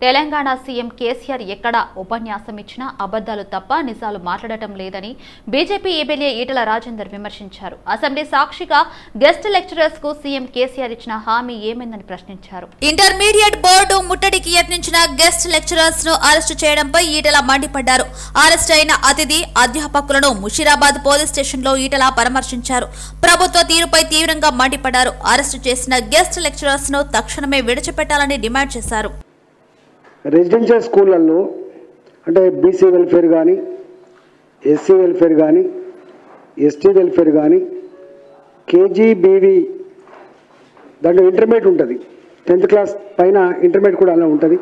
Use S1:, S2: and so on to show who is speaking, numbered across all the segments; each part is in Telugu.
S1: తెలంగాణ సీఎం కేసీఆర్ ఎక్కడ ఉపన్యాసం ఇచ్చినా అబద్దాలు తప్ప నిజాలు మాట్లాడటం లేదని బీజేపీ ఎమ్మెల్యే ఈటల రాజేందర్ విమర్శించారు. అసెంబ్లీ సాక్షిగా గెస్ట్ లెక్చరర్స్ కు సీఎం కేసీఆర్ ఇచ్చిన హామీ ఏమైందని ప్రశ్నించారు.
S2: ఇంటర్మీడియట్ బోర్డు ముట్టడికి యత్నించిన గెస్ట్ లెక్చరర్స్ ను అరెస్టు చేయడంపై ఈటల మండిపడ్డారు. అరెస్ట్ అయిన అతిథి అధ్యాపకులను ముషీరాబాద్ పోలీస్ స్టేషన్ లో ఈటల పరామర్శించారు. ప్రభుత్వ తీరుపై తీవ్రంగా మండిపడ్డారు. అరెస్టు చేసిన గెస్ట్ లెక్చరర్స్ ను తక్షణమే విడిచిపెట్టాలని డిమాండ్ చేశారు.
S3: రెసిడెన్షియల్ స్కూళ్ళల్లో అంటే బీసీ వెల్ఫేర్ కానీ, ఎస్సీ వెల్ఫేర్ కానీ, ఎస్టీ వెల్ఫేర్ కానీ, కేజీబీవీ దాంట్లో ఇంటర్మీడియట్ ఉంటుంది. 10th క్లాస్ పైన ఇంటర్మీడియట్ కూడా అలా ఉంటుంది.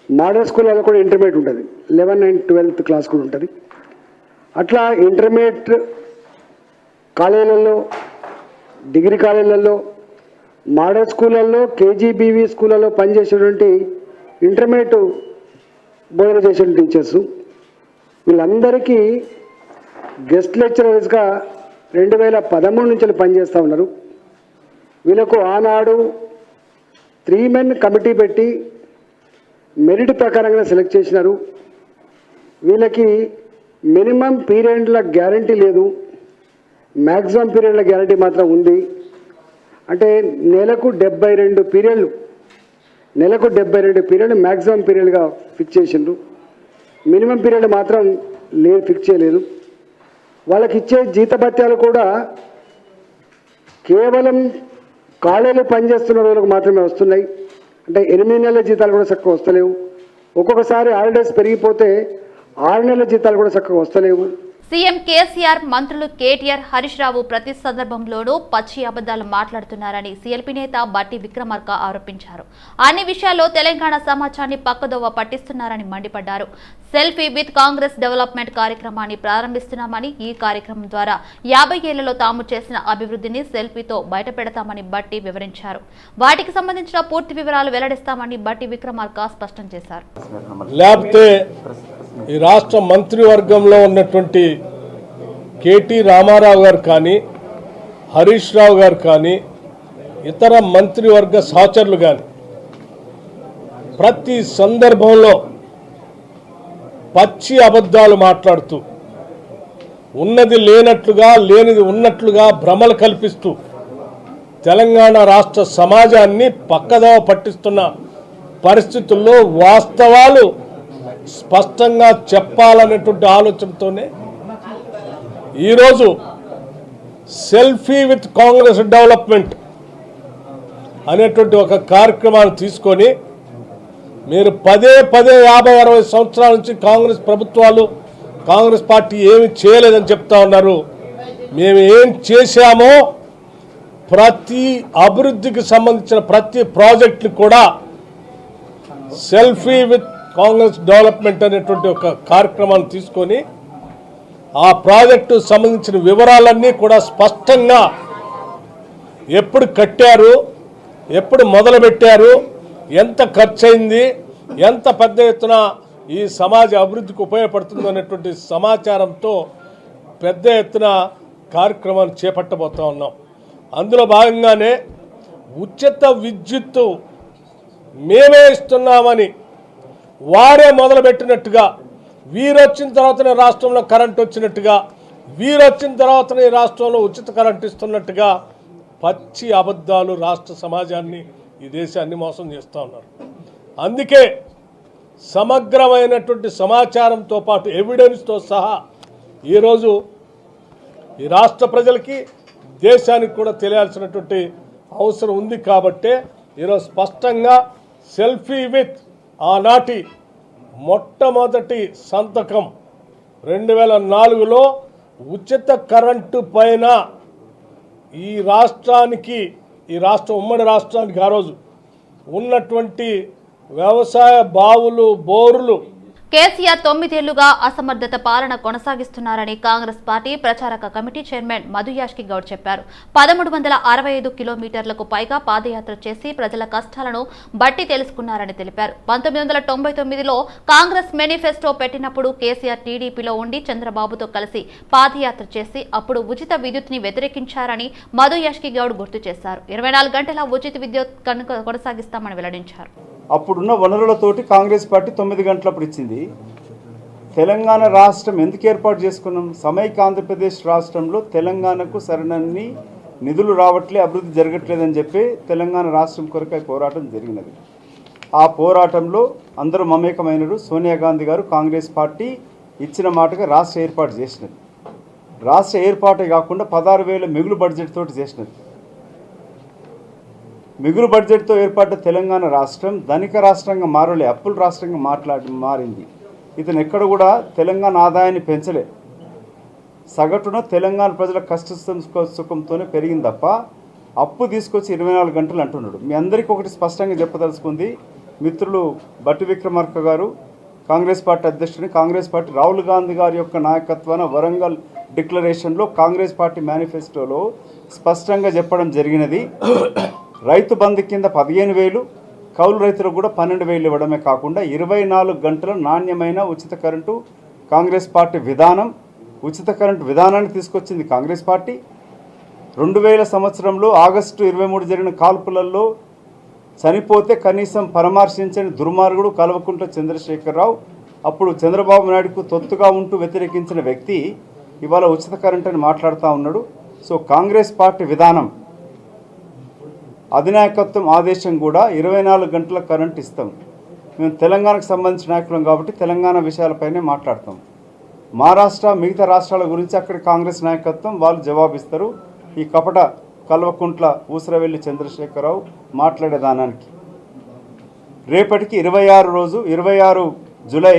S3: మోడల్ స్కూళ్ళలో కూడా ఇంటర్మీడియట్ ఉంటుంది. 11th and 12th క్లాస్ కూడా ఉంటుంది. అట్లా ఇంటర్మీడియట్ కాలేజీలలో, డిగ్రీ కాలేజీలలో, మోడల్ స్కూళ్ళల్లో, కేజీబీవీ స్కూళ్ళలో పనిచేసేటువంటి ఇంటర్మీడియట్ బోధన చేసిన టీచర్స్ వీళ్ళందరికీ గెస్ట్ లెక్చరర్స్గా 2013 నుంచి పనిచేస్తూ ఉన్నారు. వీళ్ళకు ఆనాడు 3 men కమిటీ పెట్టి మెరిట్ ప్రకారంగా సెలెక్ట్ చేసినారు. వీళ్ళకి మినిమం పీరియడ్ల గ్యారంటీ లేదు, మ్యాక్సిమం పీరియడ్ల గ్యారంటీ మాత్రం ఉంది. అంటే నెలకు 72 పీరియడ్లు, నెలకు 72 పీరియడ్ మ్యాక్సిమం పీరియడ్గా ఫిక్స్ చేసిండ్రు. మినిమం పీరియడ్ మాత్రం ఫిక్స్ చేయలేదు. వాళ్ళకి ఇచ్చే జీతభత్యాలు కూడా కేవలం కాలేజీలో పనిచేస్తున్న రోజులకు మాత్రమే వస్తున్నాయి. అంటే 8 నెలల జీతాలు కూడా చక్కగా వస్తలేవు. ఒక్కొక్కసారి హాలిడేస్ పెరిగిపోతే 6 నెలల జీతాలు కూడా చక్కగా వస్తలేవు.
S1: సీఎం కేసీఆర్, మంత్రులు కేటీఆర్, హరీష్ రావు ప్రతి సందర్భంలోనూ పచ్చి అబద్దాలు మాట్లాడుతున్నారని సీఎల్పీ నేత బట్టి విక్రమార్క ఆరోపించారు. అన్ని విషయాల్లో తెలంగాణ సమాజాన్ని పక్కదోవ పట్టిస్తున్నారని మండిపడ్డారు. సెల్ఫీ విత్ కాంగ్రెస్ డెవలప్మెంట్ కార్యక్రమాన్ని ప్రారంభిస్తున్నామని, ఈ కార్యక్రమం ద్వారా 50 ఏళ్లలో తాము చేసిన అభివృద్ధిని సెల్ఫీతో బయటపెడతామని బట్టి వివరించారు. వాటికి సంబంధించిన పూర్తి వివరాలు వెల్లడిస్తామని బట్టి విక్రమార్క స్పష్టం చేశారు.
S4: ఈ రాష్ట్ర మంత్రివర్గంలో ఉన్నటువంటి కేటీ రామారావు గారు కానీ, హరీష్ రావు గారు కానీ, ఇతర మంత్రివర్గ సహచరులు కానీ ప్రతి సందర్భంలో పచ్చి అబద్ధాలు మాట్లాడుతూ, ఉన్నది లేనట్లుగా, లేనిది ఉన్నట్లుగా భ్రమలు కల్పిస్తూ తెలంగాణ రాష్ట్ర సమాజాన్ని పక్కదోవ పట్టిస్తున్న పరిస్థితుల్లో వాస్తవాలు స్పష్టంగా చెప్పాలనేటువంటి ఆలోచనతోనే ఈరోజు సెల్ఫీ విత్ కాంగ్రెస్ డెవలప్మెంట్ అనేటువంటి ఒక కార్యక్రమాన్ని తీసుకొని, మీరు పదే 50-60 సంవత్సరాల నుంచి కాంగ్రెస్ ప్రభుత్వాలు, కాంగ్రెస్ పార్టీ ఏమి చేయలేదని చెప్తా ఉన్నారు. మేము ఏం చేశామో ప్రతి అభివృద్ధికి సంబంధించిన ప్రతి ప్రాజెక్టులు కూడా సెల్ఫీ విత్ కాంగ్రెస్ డెవలప్మెంట్ అనేటువంటి ఒక కార్యక్రమాన్ని తీసుకొని ఆ ప్రాజెక్టు సంబంధించిన వివరాలన్నీ కూడా స్పష్టంగా ఎప్పుడు కట్టారు, ఎప్పుడు మొదలుపెట్టారు, ఎంత ఖర్చు అయింది, ఎంత పెద్ద ఎత్తున ఈ సమాజ అభివృద్ధికి ఉపయోగపడుతుంది అనేటువంటి సమాచారంతో పెద్ద ఎత్తున కార్యక్రమాన్ని చేపట్టబోతా ఉన్నాం. అందులో భాగంగానే ఉచిత విద్యుత్తు మేమే ఇస్తున్నామని వారే మొదలుపెట్టినట్టుగా, వీరొచ్చిన తర్వాతనే రాష్ట్రంలో కరెంట్ వచ్చినట్టుగా, వీరొచ్చిన తర్వాతనే రాష్ట్రంలో ఉచిత కరెంట్ ఇస్తున్నట్టుగా పచ్చి అబద్ధాలు రాష్ట్ర సమాజాన్ని, ఈ దేశాన్ని మోసం చేస్తూ ఉన్నారు. అందుకే సమగ్రమైనటువంటి సమాచారంతో పాటు ఎవిడెన్స్తో సహా ఈరోజు ఈ రాష్ట్ర ప్రజలకి, దేశానికి కూడా తెలియాల్సినటువంటి అవసరం ఉంది. కాబట్టే ఈరోజు స్పష్టంగా సెల్ఫీ విత్ ఆనాటి మొట్టమొదటి సంతకం 2004లో ఉచిత కరెంటు పైన ఈ రాష్ట్రానికి, ఈ రాష్ట్రం ఉమ్మడి రాష్ట్రానికి ఆ రోజు ఉన్నటువంటి వ్యవసాయ బావులు, బోరులు
S1: కేసీఆర్ 9 ఏళ్లుగా అసమర్థత పాలన కొనసాగిస్తున్నారని కాంగ్రెస్ పార్టీ ప్రచారక కమిటీ చైర్మన్ మధు యాష్కి గౌడ్ చెప్పారు. 1365 కిలోమీటర్లకు పైగా పాదయాత్ర చేసి ప్రజల కష్టాలను బట్టి తెలుసుకున్నారని తెలిపారు. 1999లో కాంగ్రెస్ మేనిఫెస్టో పెట్టినప్పుడు కేసీఆర్ టీడీపీలో ఉండి చంద్రబాబుతో కలిసి పాదయాత్ర చేసి అప్పుడు ఉచిత విద్యుత్ ని వ్యతిరేకించారని మధు యాష్కి గౌడ్ గుర్తు చేశారు. 24 గంటల ఉచిత విద్యుత్ కొనసాగిస్తామని వెల్లడించారు.
S5: అప్పుడున్న వనరులతోటి కాంగ్రెస్ పార్టీ 9 గంటలప్పుడు ఇచ్చింది. తెలంగాణ రాష్ట్రం ఎందుకు ఏర్పాటు చేసుకున్నాం? సమైక్య ఆంధ్రప్రదేశ్ రాష్ట్రంలో తెలంగాణకు సరైనన్ని నిధులు రావట్లే, అభివృద్ధి జరగట్లేదని చెప్పి తెలంగాణ రాష్ట్రం కొరకై పోరాటం జరిగినది. ఆ పోరాటంలో అందరూ మమేకమైనరు. సోనియా గాంధీ గారు కాంగ్రెస్ పార్టీ ఇచ్చిన మాటగా రాష్ట్ర ఏర్పాటు చేసినది. రాష్ట్ర ఏర్పాటే కాకుండా 16,000 మిగులు బడ్జెట్ తోటి చేసినది. మిగులు బడ్జెట్తో ఏర్పడ్డ తెలంగాణ రాష్ట్రం ధనిక రాష్ట్రంగా మారలే, అప్పుల రాష్ట్రంగా మారింది. ఇతను ఎక్కడ కూడా తెలంగాణ ఆదాయాన్ని పెంచలే. సగటున తెలంగాణ ప్రజల కష్ట సుఖంతోనే పెరిగింది తప్ప అప్పు తీసుకొచ్చి 24 గంటలు అంటున్నాడు. మీ అందరికీ ఒకటి స్పష్టంగా చెప్పదలుచుకుంది. మిత్రులు బట్టి విక్రమార్క గారు కాంగ్రెస్ పార్టీ అధ్యక్షుడిని, కాంగ్రెస్ పార్టీ రాహుల్ గాంధీ గారి యొక్క నాయకత్వాన వరంగల్ డిక్లరేషన్లో కాంగ్రెస్ పార్టీ మేనిఫెస్టోలో స్పష్టంగా చెప్పడం జరిగినది. రైతు బంధు కింద 15,000, కౌలు రైతులకు కూడా 12,000 ఇవ్వడమే కాకుండా 24 గంటల నాణ్యమైన ఉచిత కరెంటు కాంగ్రెస్ పార్టీ విధానం. ఉచిత కరెంటు విధానాన్ని తీసుకొచ్చింది కాంగ్రెస్ పార్టీ. 2000 సంవత్సరంలో ఆగస్టు 23 జరిగిన కాల్పులలో చనిపోతే కనీసం పరామర్శించని దుర్మార్గుడు కల్వకుంట్ల చంద్రశేఖరరావు, అప్పుడు చంద్రబాబు నాయుడుకు తొత్తుగా ఉంటూ వ్యతిరేకించిన వ్యక్తి ఇవాళ ఉచిత కరెంట్ అని మాట్లాడుతూ ఉన్నాడు. సో కాంగ్రెస్ పార్టీ విధానం, అధినాయకత్వం ఆదేశం కూడా 24 గంటల కరెంట్ ఇస్తాం. మేము తెలంగాణకు సంబంధించిన నాయకులం కాబట్టి తెలంగాణ విషయాలపైనే మాట్లాడతాం. మహారాష్ట్ర మిగతా రాష్ట్రాల గురించి అక్కడ కాంగ్రెస్ నాయకత్వం వాళ్ళు జవాబిస్తారు. ఈ కపట కల్వకుంట్ల ఊసరవెల్లి చంద్రశేఖరరావు మాట్లాడేదానానికి రేపటికి 26 జూలై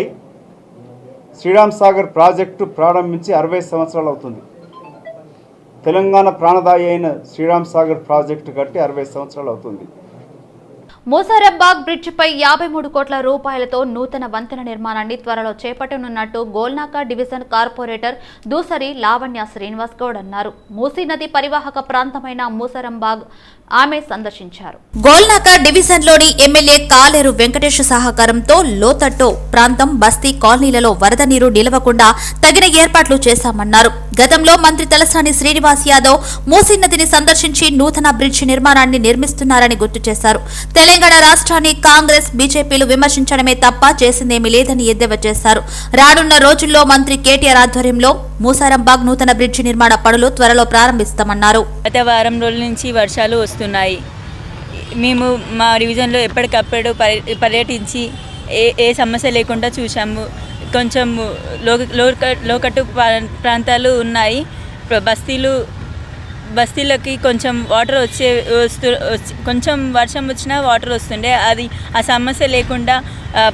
S5: శ్రీరామ్ సాగర్ ప్రాజెక్టు ప్రారంభించి 60 సంవత్సరాలు అవుతుంది. తెలంగాణ ప్రాణదాయి అయిన శ్రీరామ్ సాగర్ ప్రాజెక్టు కట్టి 60 సంవత్సరాలు అవుతుంది.
S1: మూసారాబాద్ బ్రిడ్జిపై 53 కోట్ల రూపాయలతో నూతన వంతెన నిర్మాణాన్ని త్వరలో చేపట్టనున్నట్టు గోల్నాక డివిజన్ కార్పొరేటర్ దూసరి లావణ్య శ్రీనివాస్ గౌడ్ అన్నారు. మూసీ నది పరివాహక ప్రాంతమైన మూసారాబాద్ ఆమె సందర్శించారు.
S2: గోల్నాక డివిజన్ లోని ఎమ్మెల్యే కాలేరు వెంకటేష్ సహకారంతో లోతట్టు ప్రాంతం బస్తీ కాలనీలలో వరద నీరు నిలవకుండా తగిన ఏర్పాట్లు చేశామన్నారు. గతంలో మంత్రి తలసాని శ్రీనివాస్ యాదవ్ మూసీ నదిని సందర్శించి నూతన బ్రిడ్జి నిర్మాణాన్ని నిర్మిస్తున్నారని గుర్తు చేశారు. తెలంగాణ రాష్ట్రాన్ని కాంగ్రెస్ బీజేపీలు విమర్శించడమే తప్ప చేసిందేమీ లేదని ఎద్దేవా చేశారు. రానున్న రోజుల్లో మంత్రి కేటీఆర్ ఆధ్వర్యంలో మూసారాబాగ్ నూతన బ్రిడ్జి నిర్మాణ పనులు త్వరలో ప్రారంభిస్తామన్నారు.
S6: గత వారం రోజుల నుంచి వర్షాలు వస్తున్నాయి. మేము మా డివిజన్లో ఎప్పటికప్పుడు పర్యటించి ఏ సమస్య లేకుండా చూసాము. కొంచెం లోకట్టు ప్రాంతాలు ఉన్నాయి. బస్తీలకి కొంచెం వాటర్ కొంచెం వర్షం వచ్చినా వాటర్ వస్తుండే. అది ఆ సమస్య లేకుండా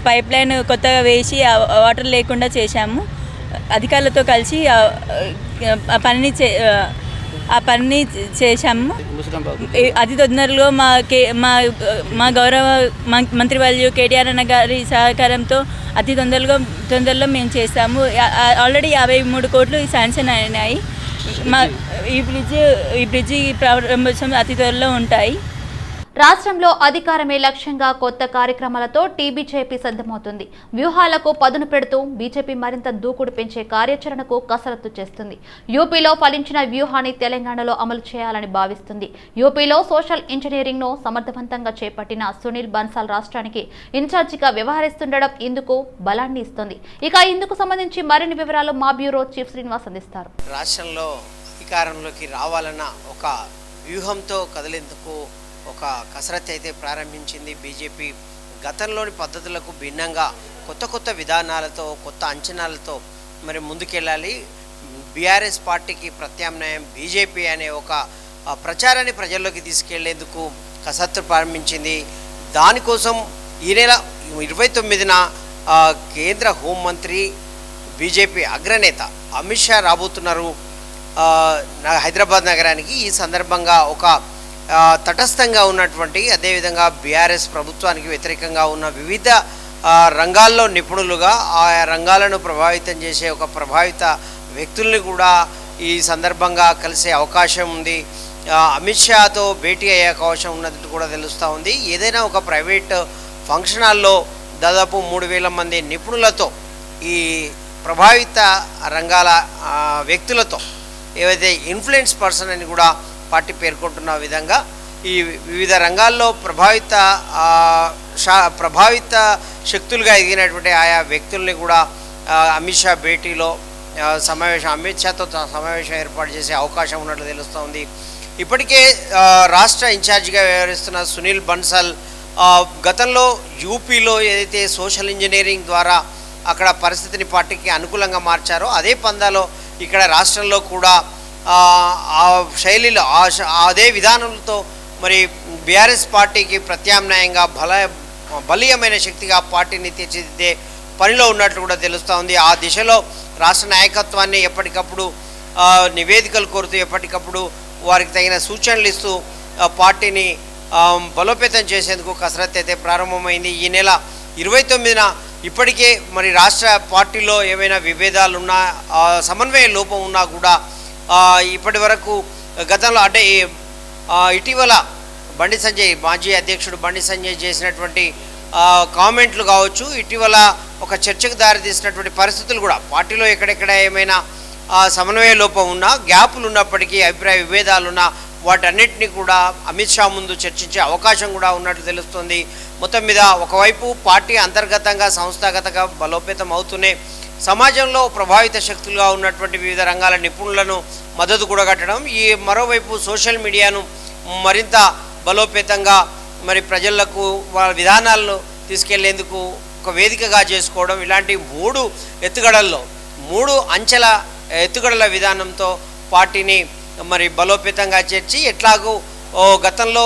S6: పైప్ లైన్ కొత్తగా వేసి వాటర్ లేకుండా చేశాము. అధికారులతో కలిసి ఆ పనిని చేశాము. అతి తొందరలో మా గౌరవ మంత్రివర్యులు కేటీఆర్ అన్న గారి సహకారంతో అతి తొందరలో మేము చేస్తాము. ఆల్రెడీ 53 కోట్లు శాంక్షన్ అయినాయి. ఈ బ్రిడ్జి ప్రారంభోత్సవం అతి త్వరలో ఉంటాయి.
S1: రాష్ట్రంలో అధికారమే లక్ష్యంగా కొత్త కార్యక్రమాలతో టీబీజేపీ సిద్ధమవుతుంది. వ్యూహాలకు పదును పెడుతూ బీజేపీ మరింత దూకుడు పెంచే కార్యాచరణకు కసరత్తు చేస్తుంది. యూపీలో ఫలించిన వ్యూహాన్ని తెలంగాణలో అమలు చేయాలని భావిస్తుంది. యూపీలో సోషల్ ఇంజనీరింగ్ ను సమర్థవంతంగా చేపట్టిన సునీల్ బన్సాల్ రాష్ట్రానికి ఇన్ఛార్జిగా వ్యవహరిస్తుండడం ఇందుకు బలాన్ని ఇస్తుంది. ఇక ఇందుకు సంబంధించి మరిన్ని వివరాలు మా బ్యూరో చీఫ్ శ్రీనివాస్ అందిస్తారు.
S7: రాష్ట్రంలో అధికారంలోకి రావాలన్న ఒక వ్యూహంతో కదిలేందుకు ఒక కసరత్తు అయితే ప్రారంభించింది బీజేపీ. గతంలోని పద్ధతులకు భిన్నంగా కొత్త విధానాలతో, కొత్త అంచనాలతో మరి ముందుకెళ్ళాలి. బీఆర్ఎస్ పార్టీకి ప్రత్యామ్నాయం బీజేపీ అనే ఒక ప్రచారాన్ని ప్రజల్లోకి తీసుకెళ్లేందుకు కసరత్తు ప్రారంభించింది. దానికోసం ఈ నెల 29న కేంద్ర హోంమంత్రి బీజేపీ అగ్రనేత అమిత్ షా రాబోతున్నారు హైదరాబాద్ నగరానికి. ఈ సందర్భంగా ఒక తటస్థంగా ఉన్నటువంటి, అదేవిధంగా బీఆర్ఎస్ ప్రభుత్వానికి వ్యతిరేకంగా ఉన్న వివిధ రంగాల్లో నిపుణులుగా ఆయా రంగాలను ప్రభావితం చేసే ఒక ప్రభావిత వ్యక్తుల్ని కూడా ఈ సందర్భంగా కలిసే అవకాశం ఉంది. అమిత్ షాతో భేటీ అయ్యే అవకాశం ఉన్నట్టు కూడా తెలుస్తూ ఉంది. ఏదైనా ఒక ప్రైవేట్ ఫంక్షన్ హాల్లో దాదాపు 3,000 మంది నిపుణులతో, ఈ ప్రభావిత రంగాల వ్యక్తులతో, ఏవైతే ఇన్ఫ్లుయెన్స్ పర్సన్ అని కూడా పార్టీ పేర్కొంటున్న విధంగా ఈ వివిధ రంగాల్లో ప్రభావిత శక్తులుగా ఎదిగినటువంటి ఆయా వ్యక్తుల్ని కూడా అమిత్ షా భేటీలో అమిత్ షాతో సమావేశం ఏర్పాటు చేసే అవకాశం ఉన్నట్లు తెలుస్తోంది. ఇప్పటికే రాష్ట్ర ఇన్ఛార్జిగా వ్యవహరిస్తున్న సునీల్ బన్సల్ గతంలో యూపీలో ఏదైతే సోషల్ ఇంజనీరింగ్ ద్వారా అక్కడ పరిస్థితిని పార్టీకి అనుకూలంగా మార్చారో అదే పందాలో ఇక్కడ రాష్ట్రంలో కూడా ఆ శైలిలో అదే విధానంతో మరి బీఆర్ఎస్ పార్టీకి ప్రత్యామ్నాయంగా బలీయమైన శక్తిగా పార్టీని తీర్చిదిద్దే పనిలో ఉన్నట్లు కూడా తెలుస్తూ ఉంది. ఆ దిశలో రాష్ట్ర నాయకత్వాన్ని ఎప్పటికప్పుడు నివేదికలు కోరుతూ ఎప్పటికప్పుడు వారికి తగిన సూచనలు ఇస్తూ పార్టీని బలోపేతం చేసేందుకు కసరత్తు అయితే ప్రారంభమైంది. ఈ నెల 29న ఇప్పటికే మరి రాష్ట్ర పార్టీలో ఏమైనా విభేదాలున్నా సమన్వయ లోపం ఉన్నా కూడా ఇప్పటి వరకు గతంలో అంటే ఇటీవల బండి సంజయ్ మాజీ అధ్యక్షుడు బండి సంజయ్ చేసినటువంటి కామెంట్లు కావచ్చు, ఇటీవల ఒక చర్చకు దారితీసినటువంటి పరిస్థితులు కూడా పార్టీలో ఎక్కడెక్కడ ఏమైనా సమన్వయ లోపం ఉన్నా గ్యాపులు ఉన్నప్పటికీ అభిప్రాయ విభేదాలున్నా వాటన్నిటిని కూడా అమిత్ షా ముందు చర్చించే అవకాశం కూడా ఉన్నట్లు తెలుస్తుంది. మొత్తం మీద ఒకవైపు పార్టీ అంతర్గతంగా సంస్థాగతంగా బలోపేతం అవుతూనే సమాజంలో ప్రభావిత శక్తులుగా ఉన్నటువంటి వివిధ రంగాల నిపుణులను మద్దతు కూడగట్టడం, ఈ మరోవైపు సోషల్ మీడియాను మరింత బలోపేతంగా మరి ప్రజలకు వాళ్ళ విధానాలను తీసుకెళ్లేందుకు ఒక వేదికగా చేసుకోవడం, ఇలాంటి మూడు అంచెల ఎత్తుగడల విధానంతో పార్టీని మరి బలోపేతంగా చేర్చి ఎట్లాగూ గతంలో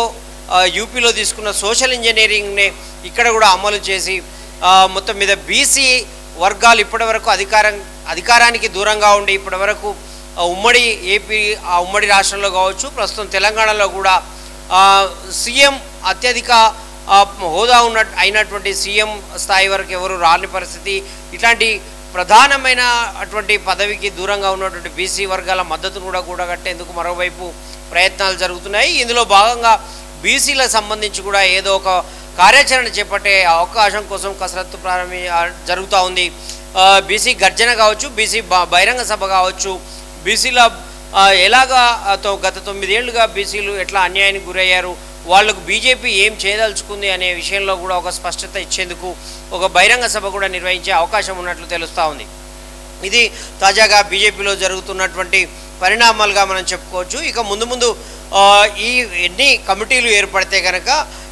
S7: యూపీలో తీసుకున్న సోషల్ ఇంజనీరింగ్ని ఇక్కడ కూడా అమలు చేసి మొత్తం మీద బీసీ వర్గాలు ఇప్పటివరకు అధికారానికి దూరంగా ఉండి ఇప్పటివరకు ఉమ్మడి ఏపీ ఉమ్మడి రాష్ట్రంలో కావచ్చు, ప్రస్తుతం తెలంగాణలో కూడా సీఎం అత్యధిక హోదా అయినటువంటి సీఎం స్థాయి వరకు ఎవరు రాని పరిస్థితి, ఇట్లాంటి ప్రధానమైన అటువంటి పదవికి దూరంగా ఉన్నటువంటి బీసీ వర్గాల మద్దతును కూడా కూడగట్టేందుకు మరోవైపు ప్రయత్నాలు జరుగుతున్నాయి. ఇందులో భాగంగా బీసీలకు సంబంధించి కూడా ఏదో ఒక కార్యాచరణ చేపట్టే అవకాశం కోసం కసరత్తు జరుగుతూ ఉంది. బీసీ గర్జన కావచ్చు, బీసీ బహిరంగ సభ కావచ్చు, బీసీల ఎలాగా గత 9 ఏళ్లుగా బీసీలు ఎట్లా అన్యాయానికి గురయ్యారు, వాళ్లకు బీజేపీ ఏం చేయదలుచుకుంది అనే విషయంలో కూడా ఒక స్పష్టత ఇచ్చేందుకు ఒక బహిరంగ సభ కూడా నిర్వహించే అవకాశం ఉన్నట్లు తెలుస్తూ ఉంది. ఇది తాజాగా బీజేపీలో జరుగుతున్నటువంటి పరిణామాలుగా మనం చెప్పుకోవచ్చు. ఇక ముందు ఈ ఎన్ని కమిటీలు ఏర్పడితే కనుక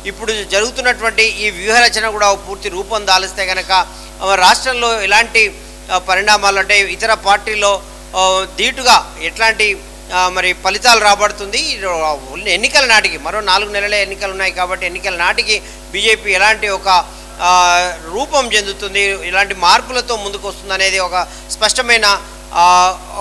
S7: ఇప్పుడు జరుగుతున్నటువంటి ఈ వ్యూహరచన కూడా పూర్తి రూపం దాలిస్తే కనుక రాష్ట్రంలో ఎలాంటి పరిణామాలు అంటే ఇతర పార్టీల్లో ధీటుగా ఎట్లాంటి మరి ఫలితాలు రాబడుతుంది, ఎన్నికల నాటికి మరో 4 నెలలే ఎన్నికలు ఉన్నాయి కాబట్టి ఎన్నికల నాటికి బీజేపీ ఎలాంటి ఒక రూపం చెందుతుంది, ఇలాంటి మార్పులతో ముందుకు వస్తుంది అనేది ఒక స్పష్టమైన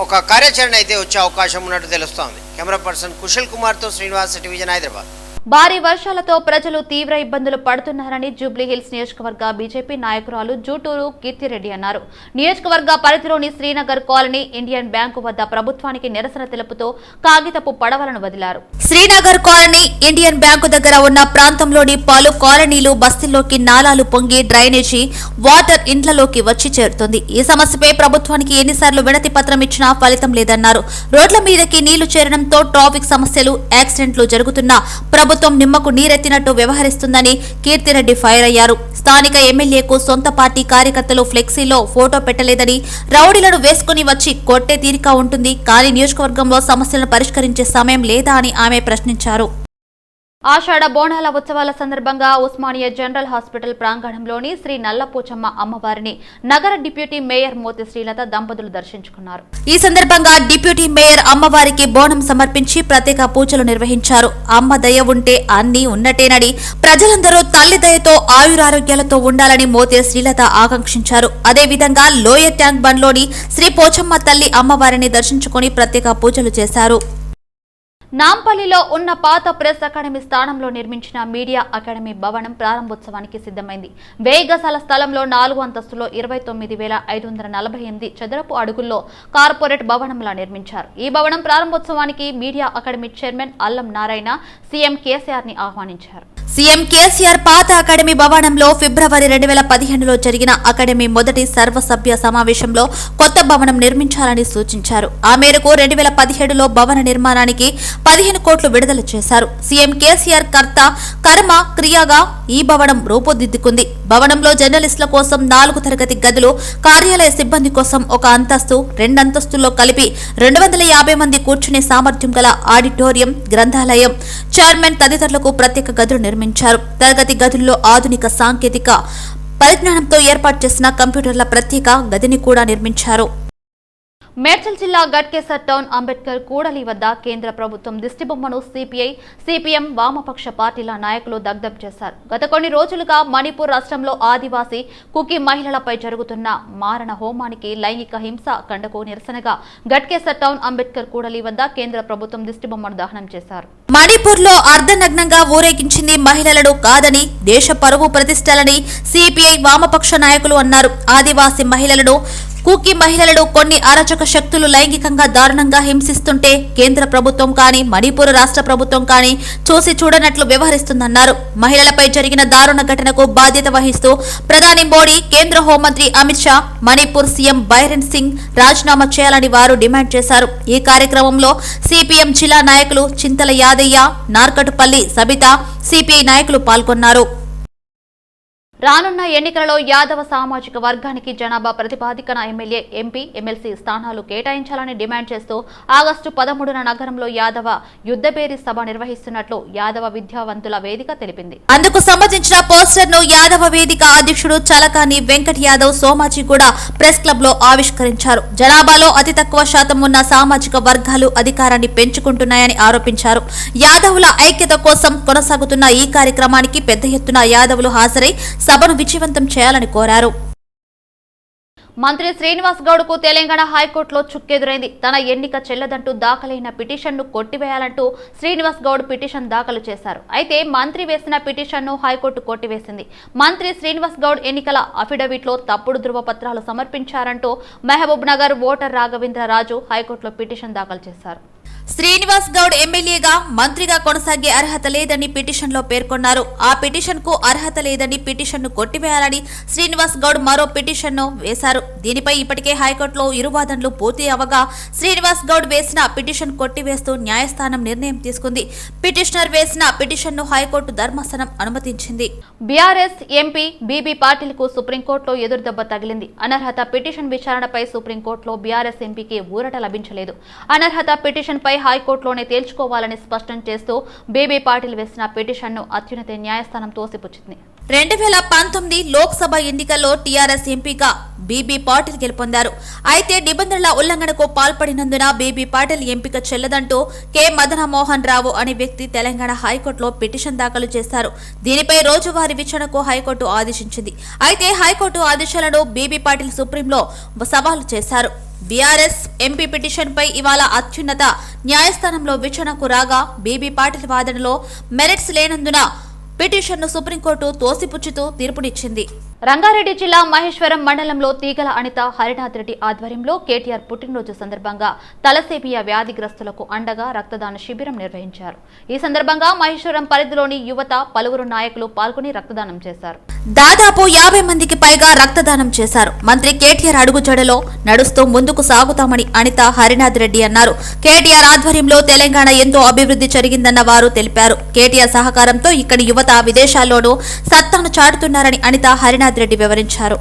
S7: ఒక కార్యాచరణ అయితే వచ్చే అవకాశం ఉన్నట్టు తెలుస్తోంది. కెమెరా పర్సన్ కుశల్ కుమార్తో శ్రీనివాస్, టెలివిజన్ హైదరాబాద్.
S1: భారీ వర్షాలతో ప్రజలు తీవ్ర ఇబ్బందులు పడుతున్నారని జూబ్లీహిల్స్ నియోజకవర్గ బీజేపీ నాయకురాలు జూటూరు కీర్తిరెడ్డి అన్నారు. నియోజకవర్గ పరిధిలోని శ్రీనగర్ కాలనీ ఇండియన్ బ్యాంకు వద్ద ప్రభుత్వానికి నిరసన తెలుపుతూ కాగితపు పడవలను వదిలారు.
S2: శ్రీనగర్ కాలనీ ఇండియన్ బ్యాంకు దగ్గర ఉన్న ప్రాంతంలోని పలు కాలనీలు బస్తీల్లోకి నాలాలు పొంగి డ్రైనేజీ వాటర్ ఇండ్లలోకి వచ్చి చేరుతుంది. ఈ సమస్యపై ప్రభుత్వానికి ఎన్నిసార్లు వినతి పత్రం ఇచ్చినా ఫలితం లేదన్నారు. రోడ్ల మీదకి నీళ్లు చేరడంతో ట్రాఫిక్ సమస్యలు, యాక్సిడెంట్లు జరుగుతున్నా ప్రభుత్వం నిమ్మకు నీరెత్తినట్టు వ్యవహరిస్తుందని కీర్తిరెడ్డి ఫైర్ అయ్యారు. స్థానిక ఎమ్మెల్యేకు సొంత పార్టీ కార్యకర్తలు ఫ్లెక్సీలో ఫోటో పెట్టలేదని, రౌడీలను వేసుకుని వచ్చి కొట్టే తీరిక ఉంటుంది, కానీ నియోజకవర్గంలో సమస్యలను పరిష్కరించే సమయం లేదా అని ఆమె ప్రశ్నించారు.
S1: ఆషాఢ బోనాల ఉత్సవాల సందర్భంగా ఉస్మానియా జనరల్ హాస్పిటల్ ప్రాంగణంలోని శ్రీ నల్లపోచమ్మ అమ్మవారిని నగర డిప్యూటీ మేయర్ మోతి శ్రీలత దంపతులు దర్శించుకున్నారు.
S2: ఈ సందర్భంగా డిప్యూటీ మేయర్ అమ్మవారికి బోనం సమర్పించి ప్రత్యేక పూజలు నిర్వహించారు. అమ్మ దయ ఉంటే అన్ని ఉన్నట్టేనని, ప్రజలందరూ తల్లి దయతో ఆయురారోగ్యాలతో ఉండాలని మోతి శ్రీలత ఆకాంక్షించారు. అదేవిధంగా లోయర్ ట్యాంక్ బండ్లోని శ్రీ పోచమ్మ తల్లి అమ్మవారిని దర్శించుకుని ప్రత్యేక పూజలు చేశారు.
S1: నాంపల్లిలో ఉన్న పాత ప్రెస్ అకాడమీ స్థానంలో నిర్మించిన మీడియా అకాడమీ భవనం ప్రారంభోత్సవానికి సిద్ధమైంది. 1000 గజాల స్థలంలో 4 అంతస్తులో 29,548 చదరపు అడుగుల్లో కార్పొరేట్ భవనంలా నిర్మించారు. ఈ భవనం ప్రారంభోత్సవానికి మీడియా అకాడమీ చైర్మన్ అల్లం నారాయణ, సీఎం కేసీఆర్ ని ఆహ్వానించారు.
S2: సీఎం కేసీఆర్ పాత అకాడమీ భవనంలో ఫిబ్రవరి 2015లో జరిగిన అకాడమీ మొదటి సర్వసభ్య సమావేశంలో కొత్త భవనం నిర్మించాలని సూచించారు. ఆ మేరకు 2017లో భవన నిర్మాణానికి 15 కోట్లు విడుదల చేశారు. సీఎం కేసీఆర్ కర్మ క్రియగా ఈ భవనం రూపుదిద్దుకుంది. భవనంలో జర్నలిస్టుల కోసం 4 తరగతి గదులు, కార్యాలయ సిబ్బంది కోసం 1 అంతస్తు, 2 అంతస్తుల్లో కలిపి 250 మంది కూర్చునే సామర్థ్యం గల ఆడిటోరియం, గ్రంథాలయం, చైర్మన్ తదితరులకు ప్రత్యేక గదులు నిర్మించారు. తరగతి గదుల్లో ఆధునిక సాంకేతిక పరిజ్ఞానంతో ఏర్పాటు చేసిన కంప్యూటర్ల ప్రత్యేక గదిని కూడా నిర్మించారు.
S1: మేడ్చల్ జిల్లా గట్కేసర్ టౌన్ అంబేద్కర్ కూడలి వద్ద కేంద్ర ప్రభుత్వం దిష్టిబొమ్మను సిపిఐ, సిపిఎం వామపక్ష పార్టీల నాయకులు దగ్ధం చేశారు. గత కొన్ని రోజులుగా మణిపూర్ రాష్ట్రంలో ఆదివాసీ కుకీ మహిళలపై జరుగుతున్న మారణ హోమానికి లైంగిక హింస కండకు నిరసనగా గట్కేసర్ టౌన్ అంబేద్కర్ కూడలి వద్ద కేంద్ర ప్రభుత్వం దిష్టిబొమ్మను దహనం చేశారు.
S2: మణిపూర్లో అర్ధనగ్నంగా ఊరేగించింది మహిళలను కాదని, దేశ పరువు ప్రతిష్టలని సిపిఐ వామపక్ష నాయకులు అన్నారు. ఆదివాసీ మహిళలను, కుకీ మహిళలను కొన్ని అరాచక శక్తులు లైంగికంగా దారుణంగా హింసిస్తుంటే కేంద్ర ప్రభుత్వం కానీ, మణిపూర్ రాష్ట్ర ప్రభుత్వం కానీ చూసి చూడనట్లు వ్యవహరిస్తుందన్నారు. మహిళలపై జరిగిన దారుణ ఘటనకు బాధ్యత వహిస్తూ ప్రధాని మోడీ, కేంద్ర హోంమంత్రి అమిత్ షా, మణిపూర్ సీఎం బైరెన్ సింగ్ రాజీనామా చేయాలని వారు డిమాండ్ చేశారు. ఈ కార్యక్రమంలో సిపిఎం జిల్లా నాయకులు చింతల యాదయ్య, నార్కటుపల్లి సబిత, సిపిఐ నాయకులు పాల్గొన్నారు.
S1: రానున్న ఎన్నికలలో యాదవ సామాజిక వర్గానికి జనాభా ప్రతిపాదికన ఎమ్మెల్యే, ఎంపీ, ఎమ్మెల్సీ స్థానాలు కేటాయించాలని డిమాండ్ చేస్తూ ఆగస్టు 13న నగరంలో యాదవ యుద్ధబేరి సభ నిర్వహిస్తున్నట్లు యాదవ విద్యావంతుల వేదిక తెలిపింది.
S2: అందుకు సంబంధించిన పోస్టర్ ను యాదవ వేదిక అధ్యక్షుడు చలకాని వెంకట్ యాదవ్ సోమాజిగూడ ప్రెస్ క్లబ్ లో ఆవిష్కరించారు. జనాభాలో అతి తక్కువ శాతం ఉన్న సామాజిక వర్గాలు అధికారాన్ని పెంచుకుంటున్నాయని ఆరోపించారు. యాదవుల ఐక్యత కోసం కొనసాగుతున్న ఈ కార్యక్రమానికి పెద్ద ఎత్తున యాదవులు హాజరై సభను విజయవంతం చేయాలని కోరారు.
S1: మంత్రి శ్రీనివాస్ గౌడ్ కు తెలంగాణ హైకోర్టులో చుక్కెదురైంది. తన ఎన్నిక చెల్లదంటూ దాఖలైన పిటిషన్ను కొట్టివేయాలంటూ శ్రీనివాస్ గౌడ్ పిటిషన్ దాఖలు చేశారు. అయితే మంత్రి వేసిన పిటిషన్ను హైకోర్టు కొట్టివేసింది. మంత్రి శ్రీనివాస్ గౌడ్ ఎన్నికల అఫిడవిట్లో తప్పుడు ధృవపత్రాలు సమర్పించారంటూ మహబూబ్ నగర్ ఓటర్ రాఘవేంద్ర రాజు హైకోర్టులో పిటిషన్ దాఖలు చేశారు.
S2: శ్రీనివాస్ గౌడ్ ఎమ్మెల్యేగా, మంత్రిగా కొనసాగే అర్హత లేదని పిటిషన్లో పేర్కొన్నారు. ఆ పిటిషన్ కు అర్హత లేదని పిటిషన్ను కొట్టివేయాలని శ్రీనివాస్ గౌడ్ మరో పిటిషన్ను వేశారు. దీనిపై ఇప్పటికే హైకోర్టులో ఇరువాదనలు పూర్తి అవగా శ్రీనివాస్ గౌడ్ వేసిన పిటిషన్ కొట్టివేస్తూ న్యాయస్థానం నిర్ణయం తీసుకుంది. పిటిషనర్ వేసిన పిటిషన్ను హైకోర్టు ధర్మాసనం అనుమతించింది.
S1: బీఆర్ఎస్ ఎంపీ బీబీ పాటిల్కు సుప్రీంకోర్టులో ఎదురుదెబ్బ తగిలింది. అనర్హత పిటిషన్ విచారణపై సుప్రీంకోర్టులో బీఆర్ఎస్ ఎంపీకి ఊరట లభించలేదు. అనర్హత పిటిషన్పై హైకోర్టులోనే తేల్చుకోవాలని స్పష్టం చేస్తూ బీబీ పాటిల్ వేసిన పిటిషన్ను అత్యున్నత న్యాయస్థానం తోసిపుచ్చింది.
S2: 2019 లోక్సభ ఎన్నికల్లో టీఆర్ఎస్ ఎంపీగా బీబీ పాటిల్ గెలుపొందారు. అయితే నిబంధనల ఉల్లంఘనకు పాల్పడినందున బీబీ పాటిల్ ఎంపిక చెల్లదంటూ కె మదనమోహన్ రావు అనే వ్యక్తి తెలంగాణ హైకోర్టులో పిటిషన్ దాఖలు చేశారు. దీనిపై రోజువారీ విచారణకు హైకోర్టు ఆదేశించింది. అయితే హైకోర్టు ఆదేశాలను బీబీ పాటిల్ సుప్రీంలో సవాలు చేశారు. బీఆర్ఎస్ ఎంపీ పిటిషన్ పై ఇవాళ అత్యున్నత న్యాయస్థానంలో విచారణకు రాగా బీబీ పాటిల్ వాదనలో మెరిట్స్ లేనందున పిటిషన్ను సుప్రీంకోర్టు తోసిపుచ్చుతూ తీర్పునిచ్చింది.
S1: రంగారెడ్డి జిల్లా మహేశ్వరం మండలంలో తీగల అనిత, హరినాథ్ రెడ్డి ఆధ్వర్యంలో కేటీఆర్ పుట్టినరోజు సందర్భంగా తలసేమియా వ్యాధిగ్రస్తులకు అండగా రక్తదాన శిబిరం నిర్వహించారు. ఈ సందర్భంగా మహేశ్వరం పరిధిలోని యువత, పలువురు నాయకులు పాల్గొని రక్తదానం చేశారు.
S2: దాదాపు 50 మందికి పైగా రక్తదానం చేశారు. మంత్రి కేటీఆర్ అడుగుజాడలో నడుస్తూ ముందుకు సాగుతామని అనిత, హరినాథ్ రెడ్డి అన్నారు. కేటీఆర్ ఆధ్వర్యంలో తెలంగాణ ఎంతో అభివృద్ధి జరిగిందన్న వారు తెలిపారు. కేటీఆర్ సహకారంతో ఇక్కడి యువత విదేశాల్లోనూ సత్తాను చాటుతున్నారని అనిత, హరినాథ్ రెడ్డి వివరించారు.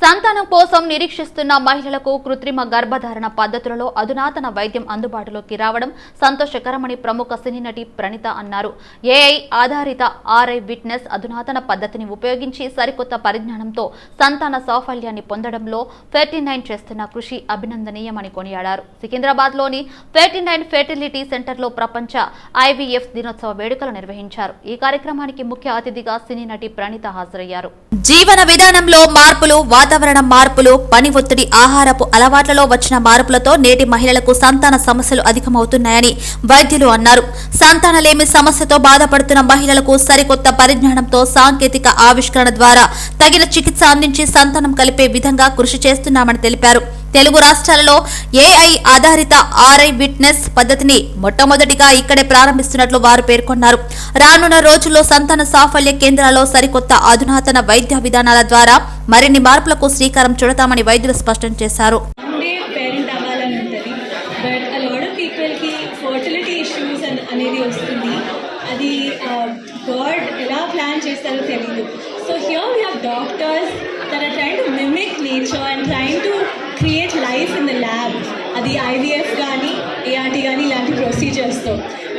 S1: సంతానం కోసం నిరీక్షిస్తున్న మహిళలకు కృత్రిమ గర్భధారణ పద్ధతులలో అధునాతన వైద్యం అందుబాటులోకి రావడం సంతోషకరమని ప్రముఖ సినీ నటి ప్రణీత అన్నారు. ఏఐ ఆధారిత ఆర్ఐ విట్నెస్ అధునాతన పద్ధతిని ఉపయోగించి సరికొత్త పరిజ్ఞానంతో సంతాన సాఫల్యాన్ని పొందడంలో 39 చేస్తున్న కృషి అభినందనీయమని కొనియాడారు. సికింద్రాబాద్లోని 39 ఫెర్టిలిటీ సెంటర్లో ప్రపంచ ఐవీఎఫ్ దినోత్సవ వేడుకలు నిర్వహించారు. ఈ కార్యక్రమానికి ముఖ్య అతిథిగా సినీ నటి ప్రణీత హాజరయ్యారు.
S2: జీవన విధానంలో మార్పులు, వాతావరణ మార్పులు, పని ఒత్తిడి, ఆహారపు అలవాట్లలో వచ్చిన మార్పులతో నేటి మహిళలకు సంతాన సమస్యలు అధికమవుతున్నాయని వైద్యులు అన్నారు. సంతానలేమి సమస్యతో బాధపడుతున్న మహిళలకు సరికొత్త పరిజ్ఞానంతో సాంకేతిక ఆవిష్కరణ ద్వారా తగిన చికిత్స అందించి సంతానం కలిపే విధంగా కృషి చేస్తున్నామని తెలిపారు. తెలుగు రాష్ట్రాలలో ఏఐ ఆధారిత ఆర్ఐ విట్నెస్ పద్ధతిని మొట్టమొదటిగా ఇక్కడే ప్రారంభిస్తున్నట్లు వారు పేర్కొన్నారు. రానున్న రోజుల్లో సంతాన సాఫల్య కేంద్రాల్లో సరికొత్త అధునాతన వైద్య విధానాల ద్వారా మరిన్ని మార్పులకు శ్రీకారం చుడతామని వైద్యులు స్పష్టం చేశారు.
S8: అనేది వస్తుంది, అది గాడ్ ఎలా ప్లాన్ చేస్తారో తెలీదు. So here we have doctors that are trying to mimic nature and trying to create life in the lab. అది ఐవీఎఫ్ కానీ ఏఆర్టీ కానీ ఇలాంటి ప్రొసీజర్స్తో.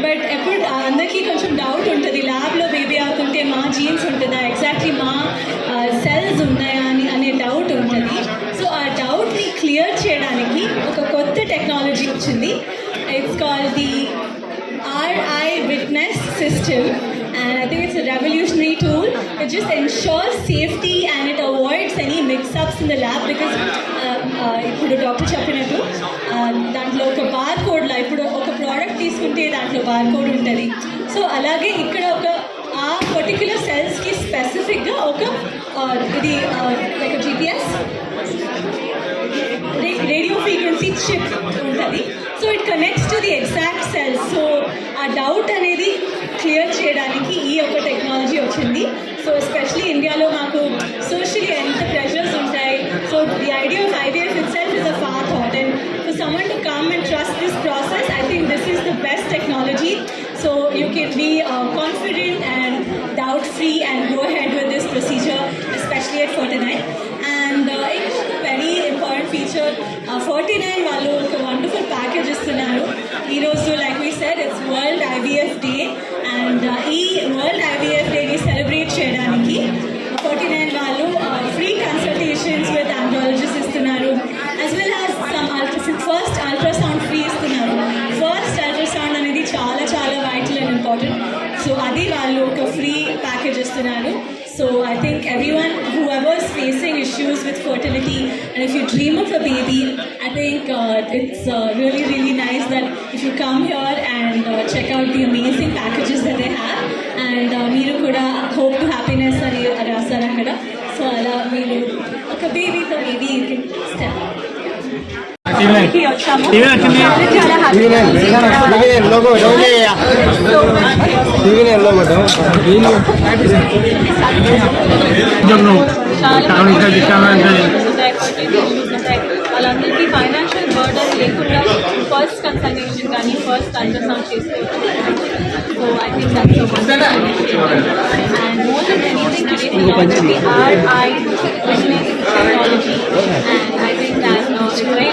S8: బట్ ఎప్పుడు అందరికీ కొంచెం డౌట్ ఉంటుంది, ల్యాబ్లో బేబీ ఆకుంటే మా జీన్స్ ఉంటుందా, ఎగ్జాక్ట్లీ మా సెల్స్ ఉన్నాయా అనే డౌట్ ఉంటుంది. సో ఆ డౌట్ని క్లియర్ చేయడానికి ఒక కొత్త టెక్నాలజీ వచ్చింది. It's called the RI Witness system, and I think it's a revolutionary tool. It just ensures safety and it avoids any mix-ups in the lab because ఇప్పుడు డాక్టర్ చెప్పినట్టు దాంట్లో ఒక బార్ కోడ్లో ఇప్పుడు ఒక ప్రోడక్ట్ తీసుకుంటే దాంట్లో బార్ కోడ్ ఉంటుంది. సో అలాగే ఇక్కడ ఒక ఆ పర్టిక్యులర్ సెల్స్కి స్పెసిఫిక్గా ఒక ఇది like GPS radio frequency chip ఉంటుంది. So it connects to the exact cells. So ఆ డౌట్ అనేది క్లియర్ చేయడానికి ఈ ఒక టెక్నాలజీ వచ్చింది. సో ఎస్పెషలీ ఇండియాలో మాకు సోషల్లీ ఎంత ప్రెషర్స్ ఉంటాయి. So the idea of IVF itself is a far thought, and for someone to come and trust this process, I think this is the best technology. So you can be confident and doubt free and go ahead with this procedure, especially at 49. And it's a very important feature. 49 వాళ్ళు ఒక wonderful package ఇస్తున్నారు. ఈ రోజు like we said it's World IVF Day, and ఈ World IVF Day ని సెలబ్రేట్ చేయడానికి 49 వాళ్ళు free consultations with andrologists ఇస్తున్నారు, as well as some first ultrasound free ఇస్తున్నారు. First ultrasound అనేది చాలా చాలా వైటల్ అండ్ ఇంపార్టెంట్. సో అది వాళ్ళు ఒక ఫ్రీ ప్యాకేజ్ ఇస్తున్నారు. So I think everyone, whoever is facing issues with fertility, and if you dream of a baby, I think it's really, really nice that if you come here and check out the amazing packages that they have, and meeru kuda hope to happiness ani rasaru akkada. So ala meeru oka baby to baby you can step. వాళ్ళందరికీ ఫైనాన్షియల్ బర్డన్ లేకుండా ఫస్ట్ కన్సల్టేషన్ కానీ ఫస్ట్ అల్ట్రాసౌండ్ చేసుకోవచ్చు. So I think that's and more than anything today we launch the RI Witness technology, and I think that it's very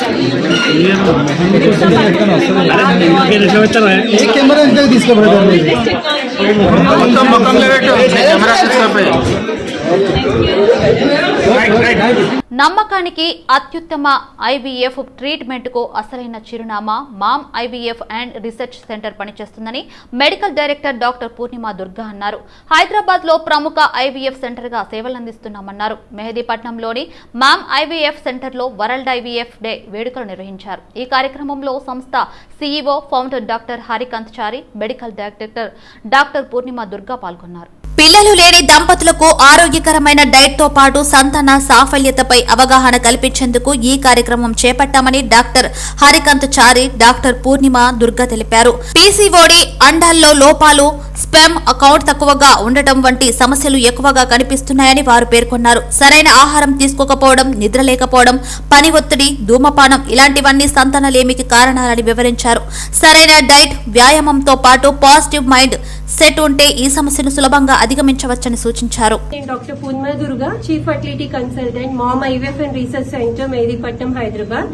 S1: నమ్మకానికి అత్యుత్తమ ఐవీఎఫ్ ట్రీట్మెంట్ కు అసలైన చిరునామా Mom IVF and Research Centre పనిచేస్తుందని medical director doctor Purnima Durga అన్నారు. హైదరాబాద్ లో ప్రముఖ ఐవీఎఫ్ సెంటర్ గా సేవలందిస్తున్నామన్నారు. మెహదీపట్నంలోని మామ్ ఐవీఎఫ్ సెంటర్ లో వరల్డ్ ఐవీఎఫ్ డే వేడుకలు నిర్వహించారు. ఈ కార్యక్రమంలో సంస్థ CEO founder doctor Harikanth Chari, medical director doctor Purnima Durga పాల్గొన్నారు.
S2: పిల్లలు లేని దంపతులకు ఆరోగ్యకరమైన డైట్ తో పాటు సంతాన సాఫల్యతపై అవగాహన కల్పించేందుకు ఈ కార్యక్రమం చేపట్టామని డాక్టర్ హరికాంత్ చారి, డాక్టర్ పూర్ణిమ దుర్గా తెలిపారు. పీసీఓడి, అండాల్లో లోపాలు, స్పెమ్ కౌంట్ తక్కువగా ఉండటం వంటి సమస్యలు ఎక్కువగా కనిపిస్తున్నాయని వారు పేర్కొన్నారు. సరైన ఆహారం తీసుకోకపోవడం, నిద్ర లేకపోవడం, పని ఒత్తిడి, ధూమపానం ఇలాంటివన్నీ సంతానలేమికి కారణాలని వివరించారు. సరైన డైట్, వ్యాయామంతో పాటు పాజిటివ్ మైండ్ సెట్ ఉంటే ఈ సమస్యను సులభంగా అధిగమించవచ్చని సూచించారు.
S9: Doctor Purnima Durga, chief fertility consultant, Mom IVF and Research Centre, Mehdipatnam, Hyderabad.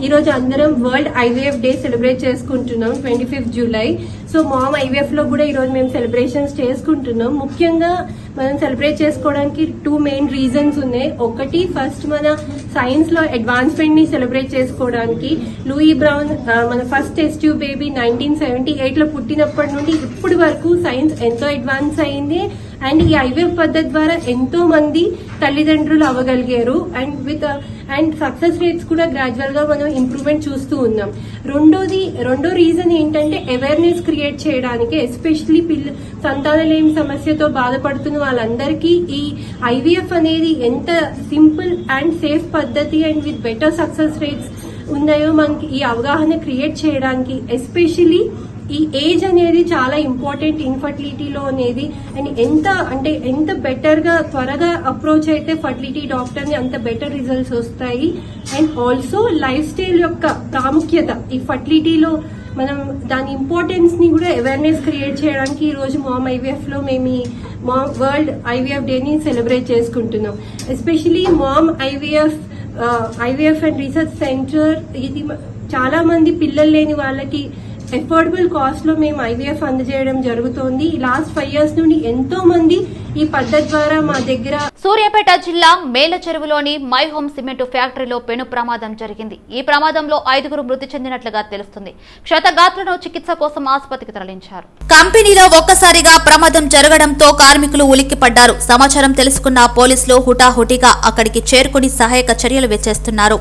S9: ఈ రోజు అందరం వరల్డ్ ఐవీఎఫ్ డే సెలబ్రేట్ చేసుకుంటున్నాం 25 జూలై. సో మామ్ ఐవీఎఫ్ లో కూడా ఈరోజు మేము సెలబ్రేషన్స్ చేసుకుంటున్నాం. ముఖ్యంగా మనం సెలబ్రేట్ చేసుకోవడానికి 2 మెయిన్ రీజన్స్ ఉన్నాయి. ఒకటి, ఫస్ట్ మన సైన్స్ లో అడ్వాన్స్మెంట్ ని సెలబ్రేట్ చేసుకోవడానికి. లూయి బ్రౌన్ మన ఫస్ట్ టెస్ట్ ట్యూబ్ బేబీ 1978 లో పుట్టినప్పటి నుండి ఇప్పటి వరకు సైన్స్ ఎంతో అడ్వాన్స్ అయింది. అండ్ ఈ ఐవీఎఫ్ పద్ధతి ద్వారా ఎంతో మంది తల్లిదండ్రులు అవ్వగలిగారు అండ్ సక్సెస్ రేట్స్ కూడా గ్రాడ్యువల్ గా మనం ఇంప్రూవ్మెంట్ చూస్తూ ఉన్నాం. రెండో రీజన్ ఏంటంటే అవేర్నెస్ క్రియేట్ చేయడానికి, ఎస్పెషలీ సంతానలేమి సమస్యతో బాధపడుతున్న వాళ్ళందరికీ ఈ ఐవీఎఫ్ అనేది ఎంత సింపుల్ అండ్ సేఫ్ పద్ధతి and with better success rates ఉన్నాయో మనకి ఈ అవగాహన క్రియేట్ చేయడానికి, ఎస్పెషలీ ఈ ఏజ్ అనేది చాలా ఇంపార్టెంట్ ఇన్ఫర్టిలిటీలో అనేది. అండ్ ఎంత బెటర్ గా త్వరగా అప్రోచ్ అయితే ఫర్టిలిటీ డాక్టర్ ని అంత బెటర్ రిజల్ట్స్ వస్తాయి. అండ్ ఆల్సో లైఫ్ స్టైల్ యొక్క ప్రాముఖ్యత ఈ ఫర్టిలిటీలో మనం దాని ఇంపార్టెన్స్ ని కూడా అవేర్నెస్ క్రియేట్ చేయడానికి ఈ రోజు మామ్ ఐవీఎఫ్ లో మేము ఈ వరల్డ్ ఐవీఎఫ్ డే ని సెలబ్రేట్ చేసుకుంటున్నాం. Especially Mom IVF and Research Centre ఇది చాలా మంది పిల్లలు లేని వాళ్ళకి అఫోర్డబుల్ కాస్ట్ లో మేము ఐవీఎఫ్ అందజేయడం జరుగుతోంది. లాస్ట్ 5 years నుండి ఎంతో మంది ఈ పద్ధతి ద్వారా మా దగ్గర.
S1: సూర్యాపేట జిల్లా మేల చెరువులోని మై హోమ్ సిమెంట్ ఫ్యాక్టరీలో పెను ప్రమాదం జరిగింది. ఈ ప్రమాదంలో 5 మృతి చెందినట్లుగా తెలుస్తుంది. క్షతగాత్రులను చికిత్స కోసం ఆసుపత్రికి తరలించారు.
S2: కంపెనీలో ఒక్కసారిగా ప్రమాదం జరగడంతో కార్మికులు ఉలిక్కిపడ్డారు. సమాచారం తెలుసుకున్న పోలీసులు హుటాహుటిగా అక్కడికి చేరుకుని సహాయక చర్యలు చేస్తున్నారు.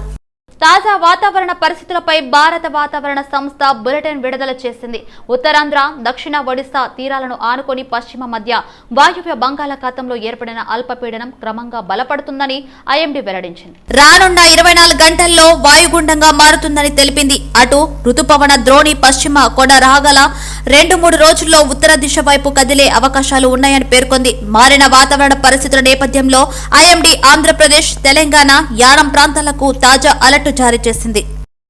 S1: తాజా వాతావరణ పరిస్థితులపై భారత వాతావరణ సంస్థ బులెటిన్ విడుదల చేసింది. ఉత్తరాంధ్ర, దక్షిణ ఒడిశా తీరాలను ఆనుకొని పశ్చిమ మధ్య వాయువ్య బంగాళాఖాతంలో ఏర్పడిన అల్పపీడనం క్రమంగా బలపడుతుందని ఐఎండీ వెల్లడించింది.
S2: రానున్న 24 గంటల్లో వాయుగుండంగా మారుతుందని తెలిపింది. అటు రుతుపవన ద్రోణి పశ్చిమ కొడ రాగల 2-3 రోజుల్లో ఉత్తర దిశ వైపు కదిలే అవకాశాలు ఉన్నాయని పేర్కొంది. మారిన వాతావరణ పరిస్థితుల నేపథ్యంలో ఐఎండీ ఆంధ్రప్రదేశ్, తెలంగాణ, యానం ప్రాంతాలకు తాజా అలర్ట్ జారీ చేసింది.